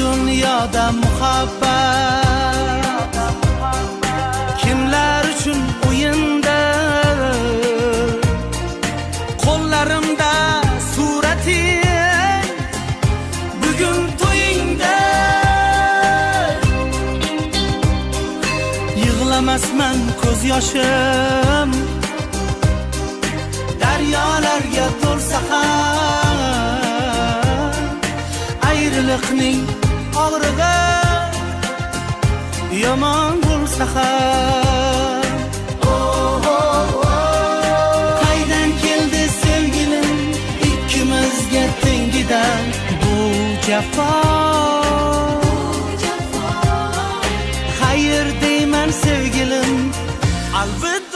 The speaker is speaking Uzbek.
dunyoda muhabbat, kimlar uchun o'yinda, qo'llarimda surating, bugun to'yingda. Yig'lamasman ko'z yoshim, daryolarga to'lsa ham, ayriliqning og'rig'i yomon bo'lsa ham. Qaydan keldi sevgilim, ikkimizga tengidan bu jafo. Xayr deyman sevgilim, alvida.